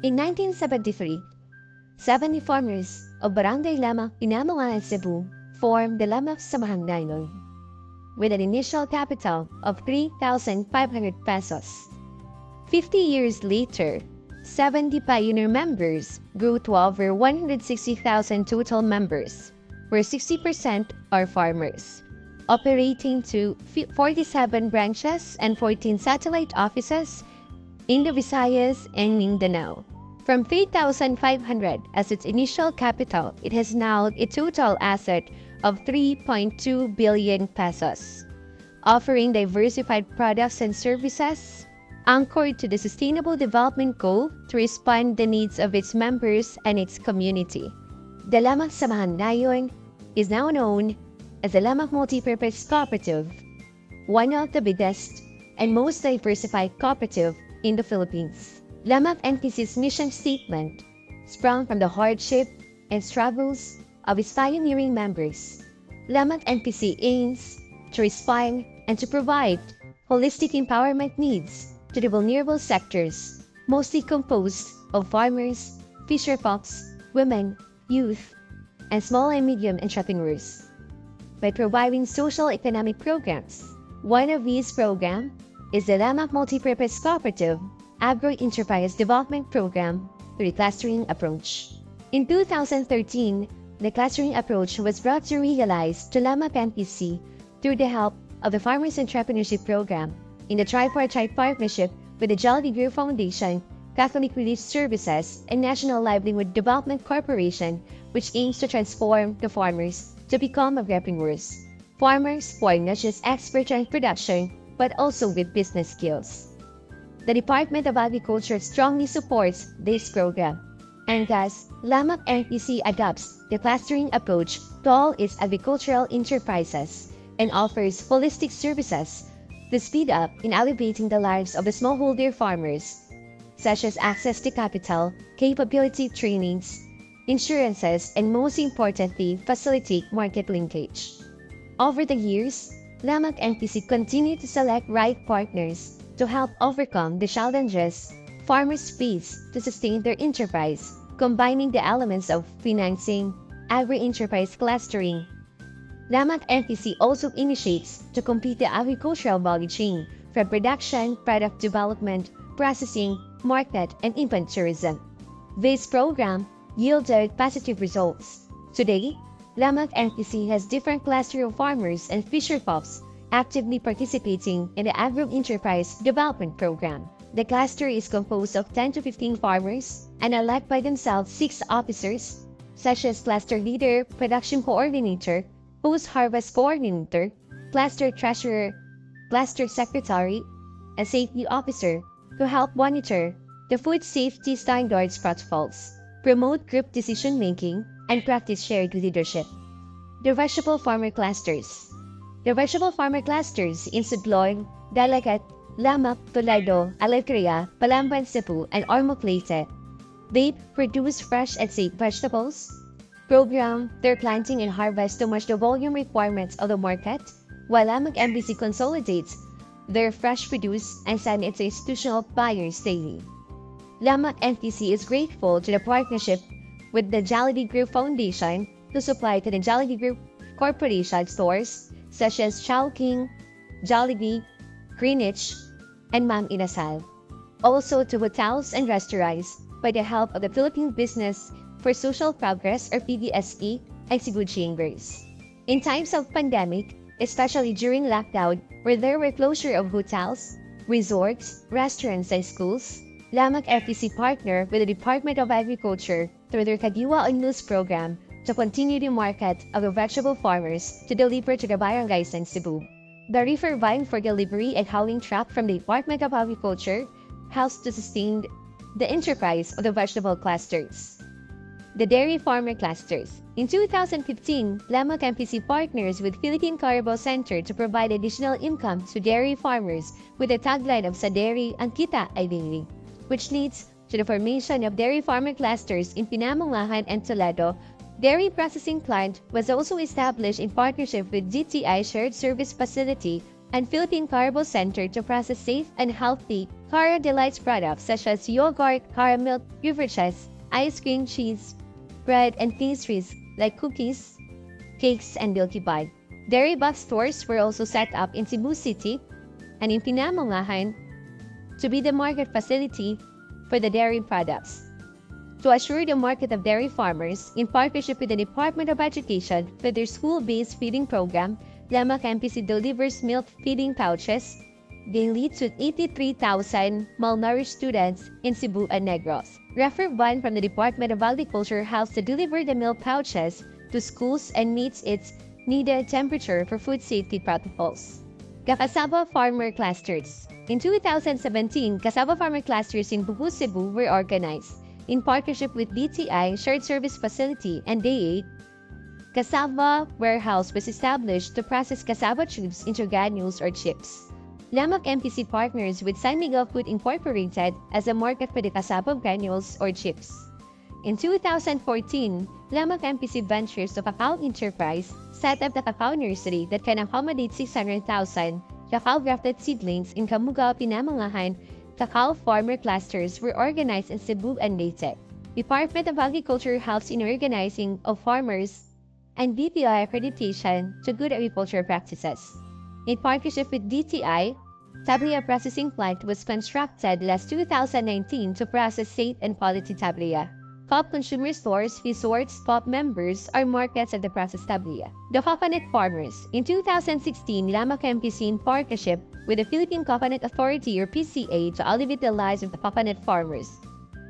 In 1973, 70 farmers of Barangay Lamac, Pinamungan, Cebu formed the Lamac Samahang Nayon with an initial capital of 3,500 pesos. 50 years later, 70 pioneer members grew to over 160,000 total members, where 60% are farmers, operating to 47 branches and 14 satellite offices in the Visayas and Mindanao. From 3,500 as its initial capital, it has now a total asset of 3.2 billion pesos, offering diversified products and services anchored to the Sustainable Development Goal to respond the needs of its members and its community. The Lamac Samahang Nayon is now known as the Lamac Multipurpose Cooperative, one of the biggest and most diversified cooperative in the Philippines. Lamac NPC's mission statement sprung from the hardship and struggles of its pioneering members. Lamac NPC aims to respond and to provide holistic empowerment needs to the vulnerable sectors, mostly composed of farmers, fisherfolks, women, youth, and small and medium entrepreneurs. By providing social economic programs, one of these programs is the Lamac Multipurpose Cooperative Agro-Enterprise Development Program through the clustering approach. In 2013, the clustering approach was brought to realize to Lamac NPC through the help of the Farmers Entrepreneurship Program in the tripartite partnership with the Jollibee Group Foundation, Catholic Relief Services, and National Livelihood Development Corporation, which aims to transform the farmers to become agripreneurs. Farmers who are not just experts in production, but also with business skills. The Department of Agriculture strongly supports this program, and thus, Lamac NPC adopts the clustering approach to all its agricultural enterprises and offers holistic services to speed up in elevating the lives of the smallholder farmers, such as access to capital, capability trainings, insurances, and most importantly, facilitate market linkage. Over the years, Lamac NPC continued to select right partners to help overcome the challenges farmers face to sustain their enterprise, combining the elements of financing, agri-enterprise clustering. Lamac NPC also initiates to complete the agricultural value chain from production, product development, processing, market, and input tourism. This program yielded positive results. Today, Lamac NPC has different clusters of farmers and fisherfolks actively participating in the Agro-Enterprise Development Program. The cluster is composed of 10 to 15 farmers and elect by themselves 6 officers, such as Cluster Leader, Production Coordinator, Post-Harvest Coordinator, Cluster Treasurer, Cluster Secretary, and Safety Officer to help monitor the food safety standards protocols, promote group decision-making, and practice shared leadership. The Vegetable Farmer Clusters. The vegetable farmer clusters in Sudloy, Dalagat, Lamac, Toledo, Alegria, Palamban, Cebu, and Ormoc Leyte. They produce fresh and safe vegetables, program their planting and harvest to match the volume requirements of the market, while Lamac NPC consolidates their fresh produce and send it to institutional buyers daily. Lamac NPC is grateful to the partnership with the Jollibee Group Foundation to supply to the Jollibee Group Corporation stores such as Chowking, Jollibee, Greenwich, and Ma'am Inasal. Also to hotels and restaurants by the help of the Philippine Business for Social Progress or PBSE and Cebu Chambers. In times of pandemic, especially during lockdown where there were closure of hotels, resorts, restaurants, and schools, Lamac NPC partnered with the Department of Agriculture through their Kadiwa on News program to continue the market of the vegetable farmers to deliver to the barangays in Cebu. The reefer vine for delivery and hauling truck from the Department of Agriculture helps to sustain the enterprise of the vegetable clusters. The Dairy Farmer Clusters. In 2015, Lamac NPC partners with Philippine Carabao Center to provide additional income to dairy farmers with the tagline of Sa Dairy ang Kita ay Dairy, which leads to the formation of dairy farmer clusters in Pinamungan and Toledo. Dairy processing plant was also established in partnership with DTI Shared Service Facility and Philippine Carbo Center to process safe and healthy Cara Delights products such as yogurt, Cara milk, beverages, ice cream, cheese, bread, and pastries like cookies, cakes, and Milky Bar. Dairy box stores were also set up in Cebu City and in Pinamongahan to be the market facility for the dairy products. To assure the market of dairy farmers, in partnership with the Department of Education for their school-based feeding program, Lamac MPC delivers milk feeding pouches daily to 83,000 malnourished students in Cebu and Negros. Refer 1 from the Department of Agriculture helps to deliver the milk pouches to schools and meets its needed temperature for food safety protocols. Cassava Farmer Clusters. In 2017, cassava farmer clusters in Bubu, Cebu were organized. In partnership with DTI Shared Service Facility and Day 8, Cassava Warehouse was established to process cassava tubes into granules or chips. Lamac MPC partners with San Miguel Food Incorporated as a market for the cassava granules or chips. In 2014, Lamac MPC Ventures to Agro-Enterprise set up the cacao nursery that can accommodate 600,000 cacao-grafted seedlings in Camugao, Pinamongahan. Cacao farmer clusters were organized in Cebu and Leyte. Department of Agriculture helps in organizing of farmers and BPI accreditation to good agriculture practices. In partnership with DTI, Tablia processing plant was constructed last 2019 to process safe and quality tablia. Top consumer stores, resorts, top members are markets of the processed tablia. The coconut farmers. In 2016, Lamac MPC in partnership with the Philippine Coconut Authority or PCA to elevate the lives of the coconut farmers.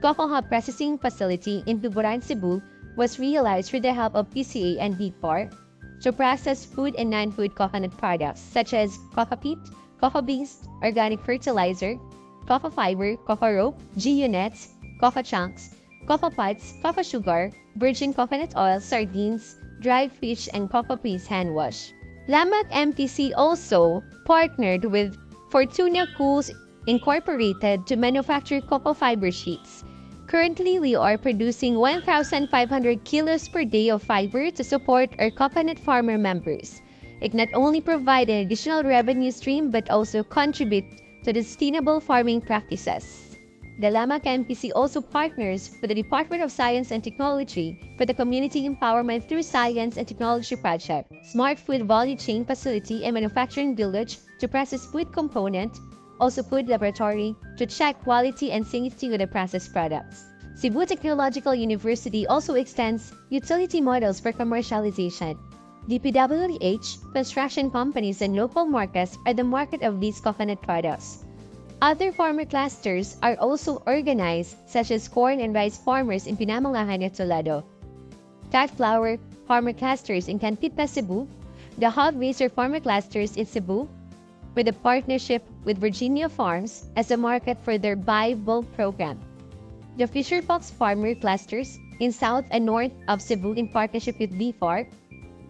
Cocoa Hub Processing Facility in Tuburan, Cebu was realized through the help of PCA and DPAR to process food and non-food coconut products such as cocoa peat, cocoa beans, organic fertilizer, cocoa fiber, cocoa rope, GU-nets, cocoa chunks, cocoa pods, cocoa sugar, virgin coconut oil, sardines, dried fish, and cocoa paste hand wash. Lamac MPC also partnered with Fortuna Cools Incorporated to manufacture cocoa fiber sheets. Currently, we are producing 1,500 kilos per day of fiber to support our coconut farmer members. It not only provides an additional revenue stream but also contribute to the sustainable farming practices. The Lamac MPC also partners with the Department of Science and Technology for the Community Empowerment through Science and Technology Project, Smart Food Value Chain Facility and Manufacturing Village to process food component, also food laboratory to check quality and safety of the processed products. Cebu Technological University also extends utility models for commercialization. DPWH, construction companies, and local markets are the market of these coconut products. Other farmer clusters are also organized, such as corn and rice farmers in Pinamongahan at Toledo, cat flour farmer clusters in Canpita, Cebu, the hog raiser farmer clusters in Cebu, with a partnership with Virginia Farms as a market for their buy bulk program. The Fisher Fox farmer clusters in south and north of Cebu in partnership with BFARC,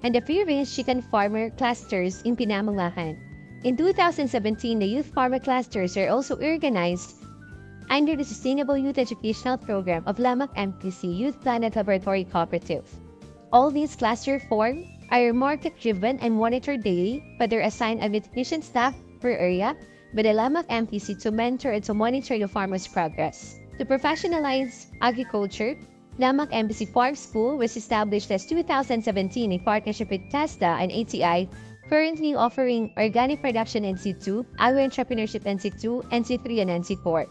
and the free range chicken farmer clusters in Pinamongahan. In 2017, the youth farmer clusters are also organized under the Sustainable Youth Educational Program of Lamac MPC Youth Planet Laboratory Cooperative. All these clusters form are market-driven and monitored daily, but they're assigned a technician staff per area by the Lamac MPC to mentor and to monitor the farmers' progress. To professionalize agriculture, Lamac MPC Farm School was established as 2017 in partnership with TESDA and ATI, currently offering organic production NC2, agro-entrepreneurship NC2, NC3, and NC4.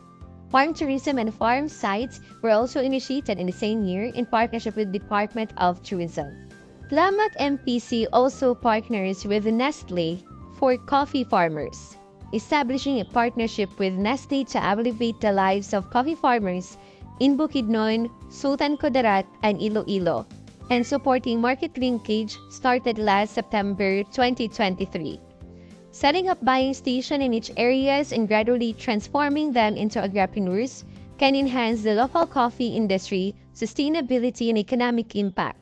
Farm tourism and farm sites were also initiated in the same year in partnership with the Department of Tourism. Lamac MPC also partners with Nestle for coffee farmers, establishing a partnership with Nestle to elevate the lives of coffee farmers in Bukidnon, Sultan Kudarat, and Iloilo, and supporting market linkage started last September 2023. Setting up buying stations in each areas and gradually transforming them into agripreneurs can enhance the local coffee industry, sustainability, and economic impact.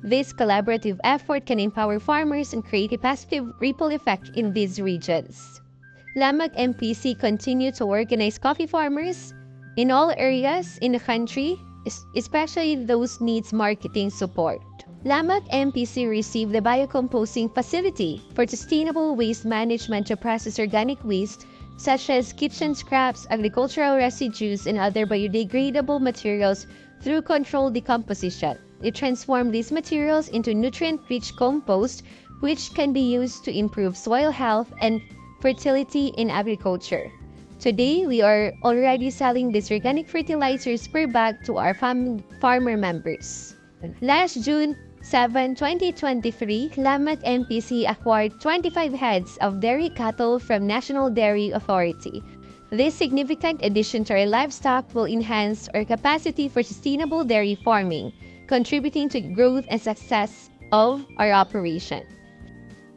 This collaborative effort can empower farmers and create a positive ripple effect in these regions. Lamac MPC continues to organize coffee farmers in all areas in the country, especially those needs marketing support. Lamac MPC received the biocomposting facility for sustainable waste management to process organic waste such as kitchen scraps, agricultural residues, and other biodegradable materials through controlled decomposition. It transformed these materials into nutrient-rich compost, which can be used to improve soil health and fertility in agriculture. Today, we are already selling these organic fertilizers per bag to our farmer members. Last June 7, 2023, Lamac MPC acquired 25 heads of dairy cattle from National Dairy Authority. This significant addition to our livestock will enhance our capacity for sustainable dairy farming, contributing to growth and success of our operation.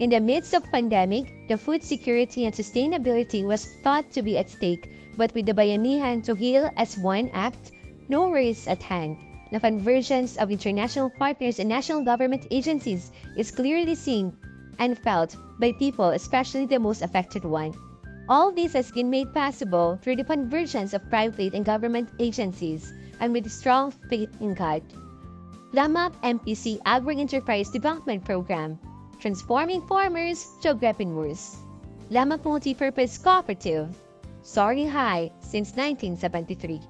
In the midst of pandemic, the food security and sustainability was thought to be at stake, but with the Bayanihan to Heal as One Act, no worries at hand. The convergence of international partners and national government agencies is clearly seen and felt by people, especially the most affected one. All this has been made possible through the convergence of private and government agencies and with strong faith in God. Lamac MPC Agro-Enterprise Development Program, transforming farmers to agripreneurs. Lamac Multi-Purpose Cooperative, soaring high since 1973.